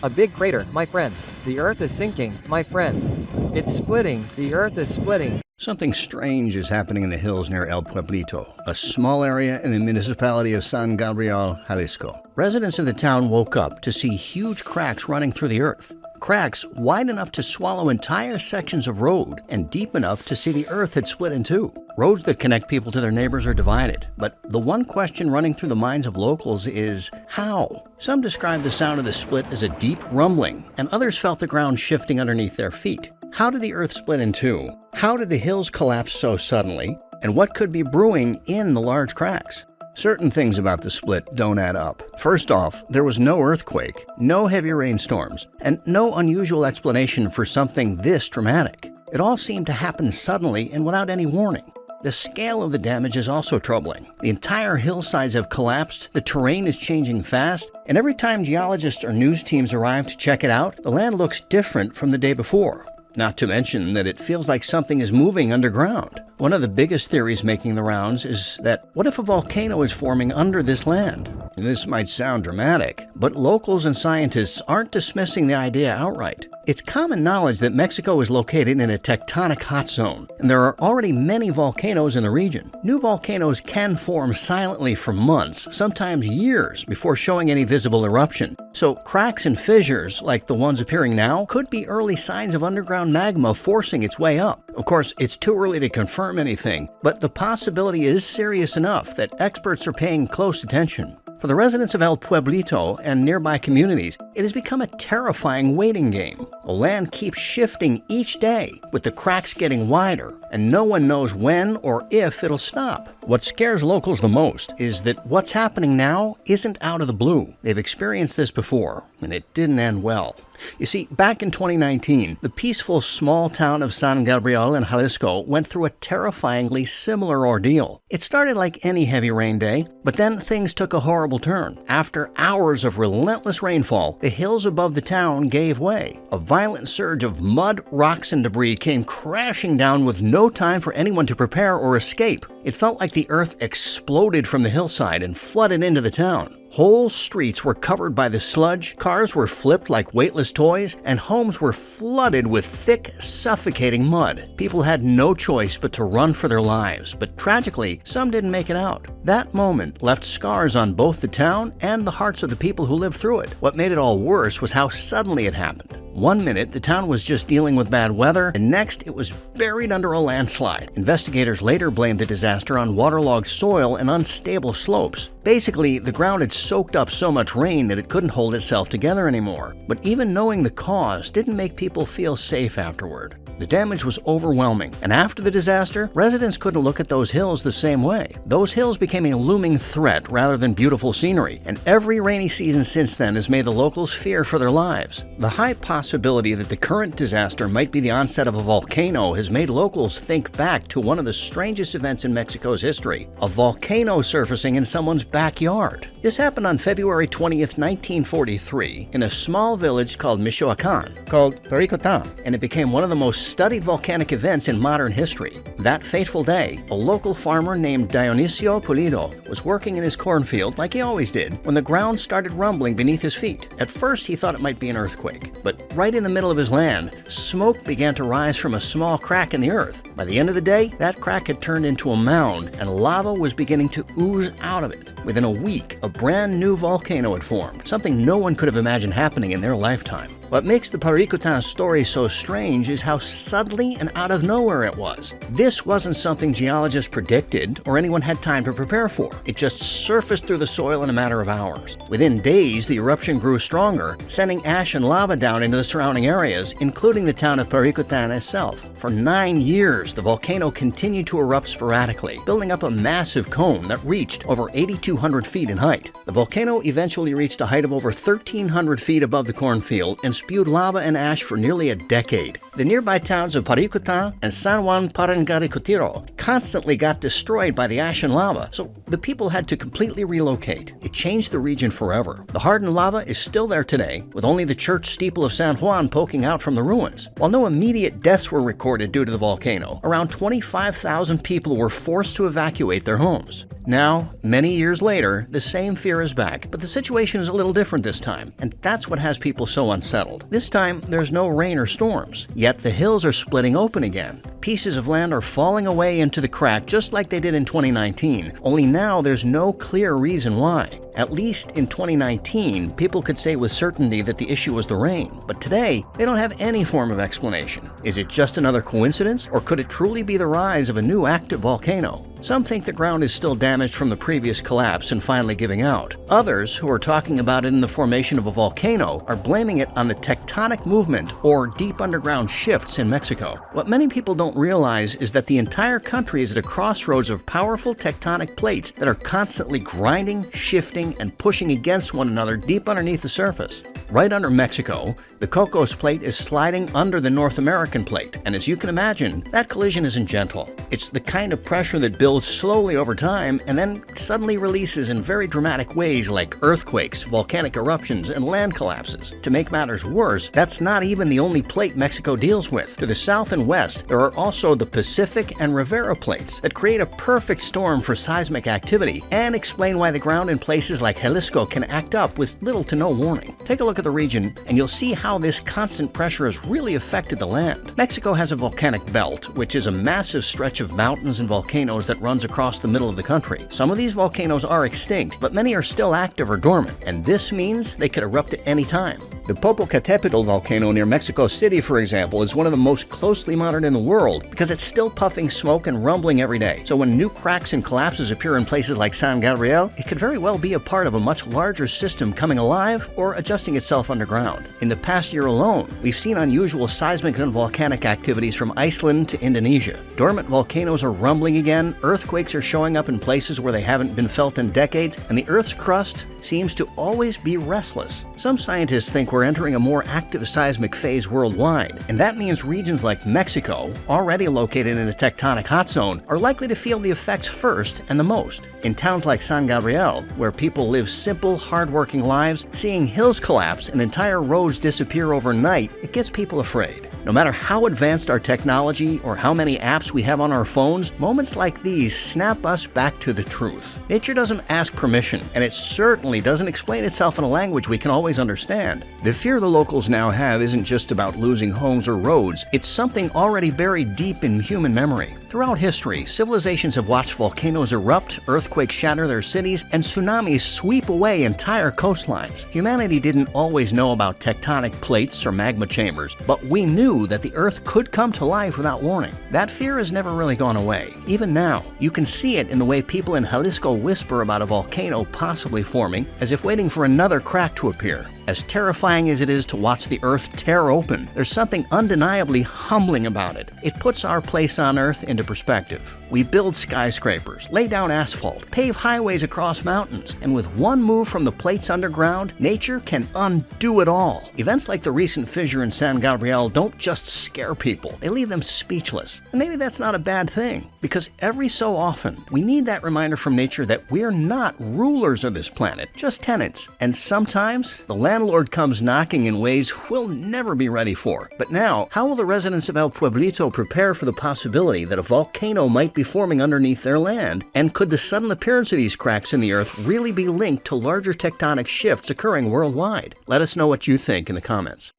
A big crater, my friends. The Earth is sinking, my friends. It's splitting. The Earth is splitting. Something strange is happening in the hills near El Pueblito, a small area in the municipality of San Gabriel, Jalisco. Residents of the town woke up to see huge cracks running through the earth. Cracks wide enough to swallow entire sections of road and deep enough to see the earth had split in two. Roads that connect people to their neighbors are divided, but the one question running through the minds of locals is how? Some describe the sound of the split as a deep rumbling, and others felt the ground shifting underneath their feet. How did the earth split in two? How did the hills collapse so suddenly? And what could be brewing in the large cracks? Certain things about the split don't add up. First off, there was no earthquake, no heavy rainstorms, and no unusual explanation for something this dramatic. It all seemed to happen suddenly and without any warning. The scale of the damage is also troubling. The entire hillsides have collapsed, the terrain is changing fast, and every time geologists or news teams arrive to check it out, the land looks different from the day before. Not to mention that it feels like something is moving underground. One of the biggest theories making the rounds is that what if a volcano is forming under this land? This might sound dramatic, but locals and scientists aren't dismissing the idea outright. It's common knowledge that Mexico is located in a tectonic hot zone, and there are already many volcanoes in the region. New volcanoes can form silently for months, sometimes years, before showing any visible eruption. So cracks and fissures, like the ones appearing now, could be early signs of underground magma forcing its way up. Of course, it's too early to confirm anything, but the possibility is serious enough that experts are paying close attention. For the residents of El Pueblito and nearby communities, it has become a terrifying waiting game. The land keeps shifting each day, with the cracks getting wider, and no one knows when or if it'll stop. What scares locals the most is that what's happening now isn't out of the blue. They've experienced this before, and it didn't end well. You see, back in 2019, the peaceful small town of San Gabriel in Jalisco went through a terrifyingly similar ordeal. It started like any heavy rain day, but then things took a horrible turn. After hours of relentless rainfall, the hills above the town gave way. A violent surge of mud, rocks, and debris came crashing down with no time for anyone to prepare or escape. It felt like the earth exploded from the hillside and flooded into the town. Whole streets were covered by the sludge, cars were flipped like weightless toys, and homes were flooded with thick, suffocating mud. People had no choice but to run for their lives, but tragically, some didn't make it out. That moment left scars on both the town and the hearts of the people who lived through it. What made it all worse was how suddenly it happened. One minute, the town was just dealing with bad weather, and next, it was buried under a landslide. Investigators later blamed the disaster on waterlogged soil and unstable slopes. Basically, the ground had soaked up so much rain that it couldn't hold itself together anymore. But even knowing the cause didn't make people feel safe afterward. The damage was overwhelming, and after the disaster, residents couldn't look at those hills the same way. Those hills became a looming threat rather than beautiful scenery, and every rainy season since then has made the locals fear for their lives. The high possibility that the current disaster might be the onset of a volcano has made locals think back to one of the strangest events in Mexico's history, a volcano surfacing in someone's backyard. This happened on February 20th, 1943, in a small village called Michoacan, called Parícutin, and it became one of the most studied volcanic events in modern history. That fateful day, a local farmer named Pueblito was working in his cornfield like he always did when the ground started rumbling beneath his feet. At first, he thought it might be an earthquake, but right in the middle of his land, smoke began to rise from a small crack in the earth. By the end of the day, that crack had turned into a mound, and lava was beginning to ooze out of it. Within a week, a brand new volcano had formed, something no one could have imagined happening in their lifetime. What makes the Parícutin story so strange is how suddenly and out of nowhere it was. This wasn't something geologists predicted or anyone had time to prepare for. It just surfaced through the soil in a matter of hours. Within days, the eruption grew stronger, sending ash and lava down into the surrounding areas, including the town of Parícutin itself. For 9 years, the volcano continued to erupt sporadically, building up a massive cone that reached over 8,200 feet in height. The volcano eventually reached a height of over 1,300 feet above the cornfield and spewed lava and ash for nearly a decade. The nearby towns of Parícutin and San Juan Parangaricutiro constantly got destroyed by the ash and lava, so the people had to completely relocate. It changed the region forever. The hardened lava is still there today, with only the church steeple of San Juan poking out from the ruins. While no immediate deaths were recorded due to the volcano, around 25,000 people were forced to evacuate their homes. Now, many years later, the same fear is back, but the situation is a little different this time, and that's what has people so unsettled. This time, there's no rain or storms, yet the hills are splitting open again. Pieces of land are falling away into the crack just like they did in 2019, only now there's no clear reason why. At least in 2019, people could say with certainty that the issue was the rain, but today, they don't have any form of explanation. Is it just another coincidence, or could it truly be the rise of a new active volcano? Some think the ground is still damaged from the previous collapse and finally giving out. Others, who are talking about it in the formation of a volcano, are blaming it on the tectonic movement or deep underground shifts in Mexico. What many people don't realize is that the entire country is at a crossroads of powerful tectonic plates that are constantly grinding, shifting, and pushing against one another deep underneath the surface. Right under Mexico, the Cocos Plate is sliding under the North American Plate, and as you can imagine, that collision isn't gentle. It's the kind of pressure that builds slowly over time and then suddenly releases in very dramatic ways like earthquakes, volcanic eruptions, and land collapses. To make matters worse, that's not even the only plate Mexico deals with. To the south and west, there are also the Pacific and Rivera Plates that create a perfect storm for seismic activity and explain why the ground in places like Jalisco can act up with little to no warning. Take a look at the region and you'll see how this constant pressure has really affected the land. Mexico has a volcanic belt, which is a massive stretch of mountains and volcanoes that runs across the middle of the country. Some of these volcanoes are extinct, but many are still active or dormant, and this means they could erupt at any time. The Popocatépetl volcano near Mexico City, for example, is one of the most closely monitored in the world because it's still puffing smoke and rumbling every day. So when new cracks and collapses appear in places like San Gabriel, it could very well be a part of a much larger system coming alive or adjusting itself underground. In the past year alone, we've seen unusual seismic and volcanic activities from Iceland to Indonesia. Dormant volcanoes are rumbling again, earthquakes are showing up in places where they haven't been felt in decades, and the Earth's crust seems to always be restless. Some scientists think we're entering a more active seismic phase worldwide, and that means regions like Mexico, already located in a tectonic hot zone, are likely to feel the effects first and the most. In towns like San Gabriel, where people live simple, hard-working lives, seeing hills collapse and entire roads disappear overnight, it gets people afraid. No matter how advanced our technology or how many apps we have on our phones, moments like these snap us back to the truth. Nature doesn't ask permission, and it certainly doesn't explain itself in a language we can always understand. The fear the locals now have isn't just about losing homes or roads, it's something already buried deep in human memory. Throughout history, civilizations have watched volcanoes erupt, earthquakes shatter their cities, and tsunamis sweep away entire coastlines. Humanity didn't always know about tectonic plates or magma chambers, but we knew that the Earth could come to life without warning. That fear has never really gone away. Even now, you can see it in the way people in Jalisco whisper about a volcano possibly forming, as if waiting for another crack to appear. As terrifying as it is to watch the Earth tear open, there's something undeniably humbling about it. It puts our place on Earth into perspective. We build skyscrapers, lay down asphalt, pave highways across mountains, and with one move from the plates underground, nature can undo it all. Events like the recent fissure in San Gabriel don't just scare people, they leave them speechless. And maybe that's not a bad thing, because every so often, we need that reminder from nature that we're not rulers of this planet, just tenants. And sometimes, the landlord comes knocking in ways we'll never be ready for. But now, how will the residents of El Pueblito prepare for the possibility that a volcano might be forming underneath their land? And could the sudden appearance of these cracks in the Earth really be linked to larger tectonic shifts occurring worldwide? Let us know what you think in the comments.